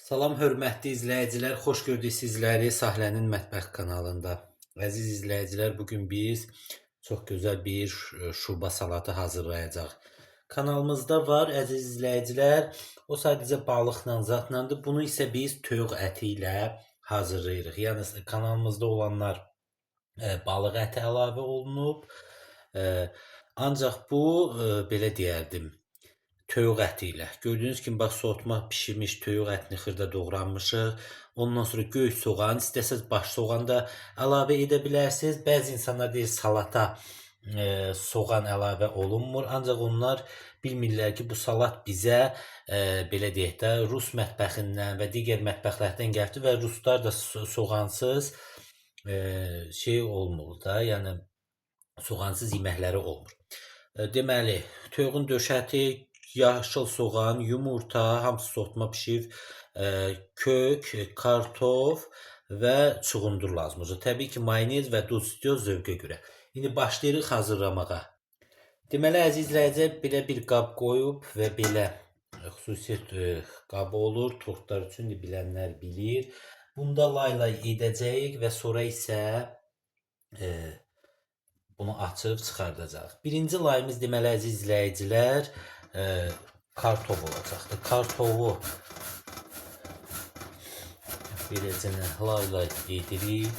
Salam hörmətli izləyicilər, xoş gördük sizləri Sahlənin Mətbəx kanalında. Əziz izləyicilər, bugün biz çox gözəl bir şurba salatı hazırlayacağıq. Kanalımızda var əziz izləyicilər, o sadəcə balıqla, zatlandır. Bunu isə biz toyuq əti ilə hazırlayırıq. Yəni kanalımızda olanlar balıq əti əlavə olunub. Ancaq bu belə deyərdim, toyuq əti ilə. Gördüyünüz kimi bax soğutma bişirmiş toyuq ətini xırda doğranmışıq. Ondan sonra göy soğan, istəsəz baş soğan da əlavə edə bilərsiniz. Bəzi insanlar deyir salata soğan əlavə olunmur. Ancaq onlar bilmirlər ki, bu salat bizə belə deyək də Rus mətbəxindən və digər mətbəxlərdən gəldi və ruslar da soğansız şey olmur da, yəni soğansız yeməkləri olmur. Deməli, toyuğun döşəti, yaşıl soğan, yumurta, hamısı soğutma bişib, kök, kartof və çuğundur lazımdır. Təbii ki, mayonez və duz istiyor zövqə görə. İndi başlayırıq hazırlamağa. Deməli, əziz izləyicilər, belə bir qab qoyub və belə xüsusi qabı olur. Turklar üçün də bilənlər bilir. Bunda lay-lay edəcəyik və sonra isə bunu açıb çıxardacaq. Birinci layımız deməli əziz izləyicilər kartof olacaqdır. Kartofu beləcə lay-lay edirik.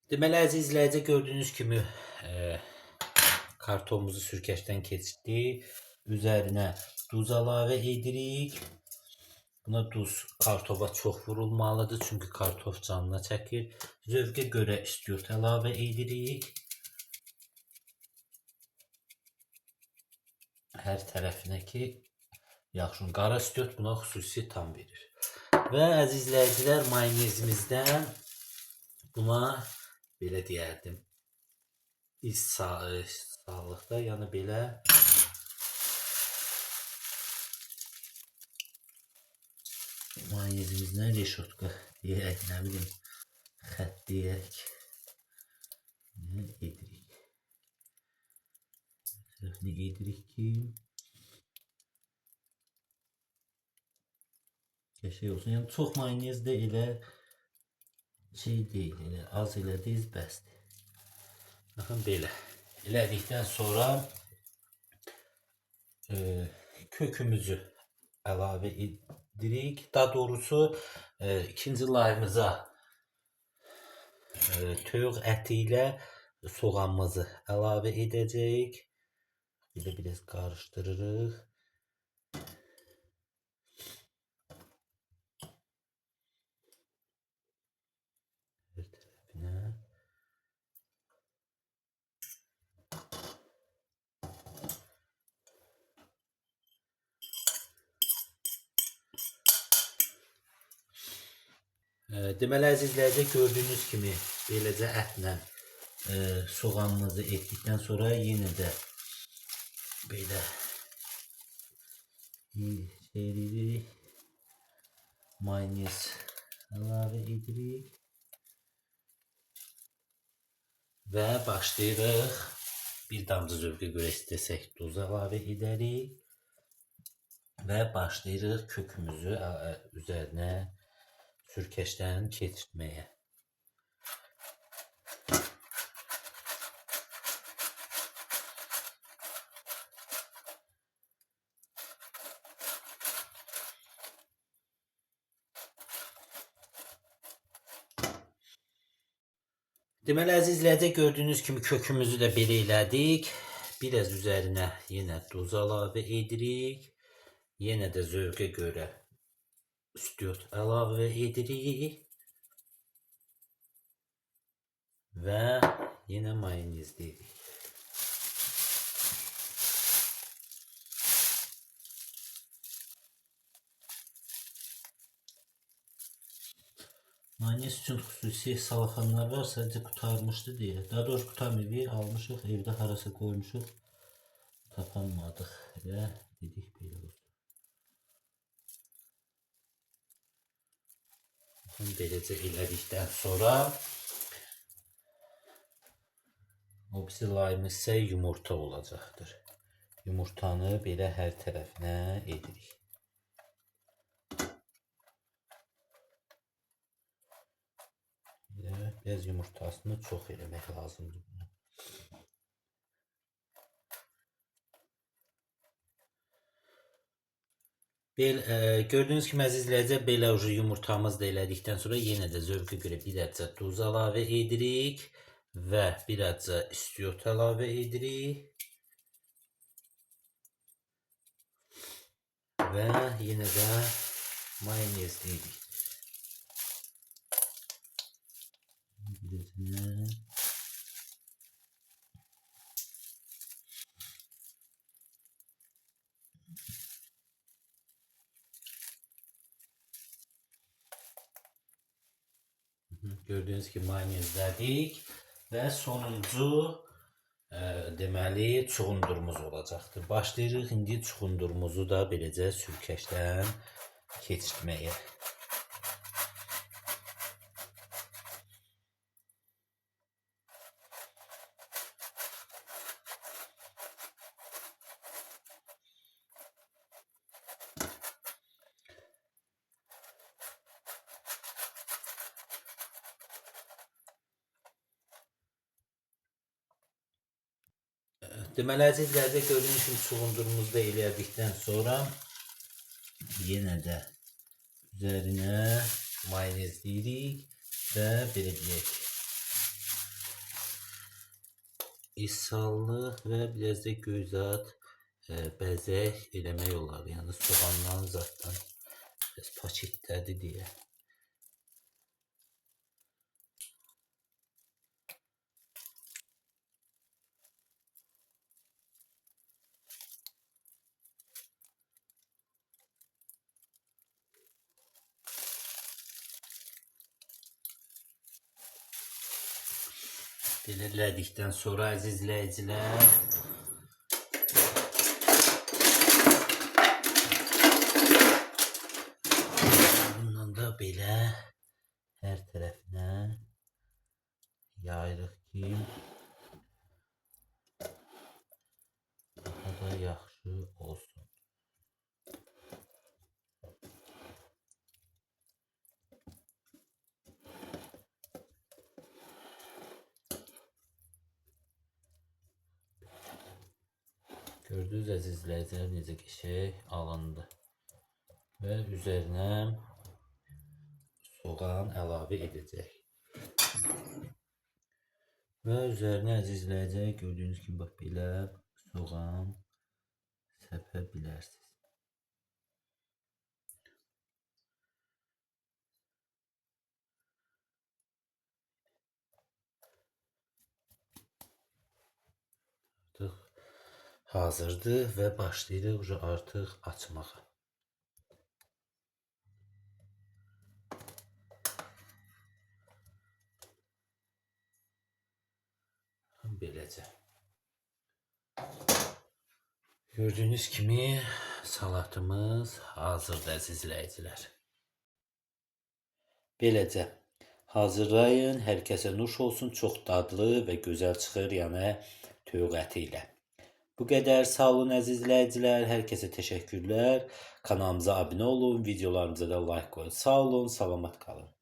Deməli əziz izləyicilər, gördüyünüz kimi kartofumuzu sürkəşdən keçirdik. Üzərinə duz əlavə edirik. Buna duz kartofa çox vurulmalıdır, çünki kartof canına çəkir. Zövqə görə istiot əlavə edirik. Hər tərəfinə ki, yaxşı. Qara istiot buna xüsusi tam verir. Və əziz izləyicilər, mayonezimizdən buna belə deyərdim, sağlıqda, yəni belə mayonezimizdən reşotka deyək, nə bilim, xət deyək, edirik. Tərəfini edirik ki, qəşəng olsun. Yəni çox mayonez də elə şey deyil, elə az elədiyiz bəsdir. Baxın belə. Elədikdən sonra kökümüzü əlavə edirik. Daha doğrusu ikinci layımıza toyuq əti ilə soğanımızı əlavə edəcəyik. Bir də biraz qarışdırırıq. Hər tərəfinə. Deməli əziz izləyicilər, gördüyünüz kimi beləcə ətlə soğanımızı etdikdən sonra yenə də belə edirik. Mayonez əlavə edirik. Və başlayırıq. Bir damcı zövqə görə istəsək duz əlavə edərik. Və başlayırıq kökümüzü üzərinə sürkəşdən keçirtməyə. Deməli əziz izləyicilər, gördüyünüz kimi kökümüzü də belə elədik. Biraz üzərinə yenə duz əlavə edirik. Yenə də zövqə görə istiot əlavə edirik. Və yenə mayonez deyirik. Mayonez üçün xüsusi salafanlar var, sadəcə qutarmışdı deyə. Daha doğrusu qutarmayıb, almışıq, evdə harasa qoymuşuq. Tapanmadıq və dedik belə olsun. Beləcə elədikdən sonra o birisi layımız isə yumurta olacaqdır. Yumurtanı belə hər tərəfinə edirik. Biraz yumurtasını çox eləmək lazımdır. Gördüğünüz kimi əziz izləyicilər, belə yumurtamız da elədikdən sonra yenə də zövqə görə bir adca duz əlavə edirik və bir adca istiot əlavə edirik və yenə də mayonezləyirik. Gördüğünüz gibi mayonezlədik və sonuncu deməli çuğundurumuz olacaqdır. Başlayırıq indi çuğundurumuzu da beləcə sürkəşdən keçirtməyə. Deməli əzizlərdə gördüyünüz kimi çuğundurumuzu da elədikdən sonra yenə də üzərinə mayonezləyirik və belə deyək isallıq və biraz da gözat bəzək eləmək olar. Yəni soğandan zatdan biraz paketlədi deyə. Belirlədikdən sonra əziz izləyicilər bundan da belə hər tərəfinə yayırıq ki daha da yaxşı olsun. Gördünüz əziz izləyicilər necə qəşəng alındı və üzərinə soğan əlavə edəcək. Və üzərinə əziz izləyicilər gördüyünüz kimi bax belə soğan səpə bilərsiniz. Artıq hazırdır və başlayırıq artıq açmağa. Beləcə. Gördüyünüz kimi salatımız hazırdır əziz izləyicilər. Beləcə hazırlayın, hər kəsə nuş olsun, çox dadlı və gözəl çıxır, yəni toyuq əti ilə. Bu qədər, sağ olun əziz izləyicilər, hər kəsə təşəkkürlər. Kanalımıza abunə olun, videolarımıza da like qoyun. Sağ olun, salamat qalın.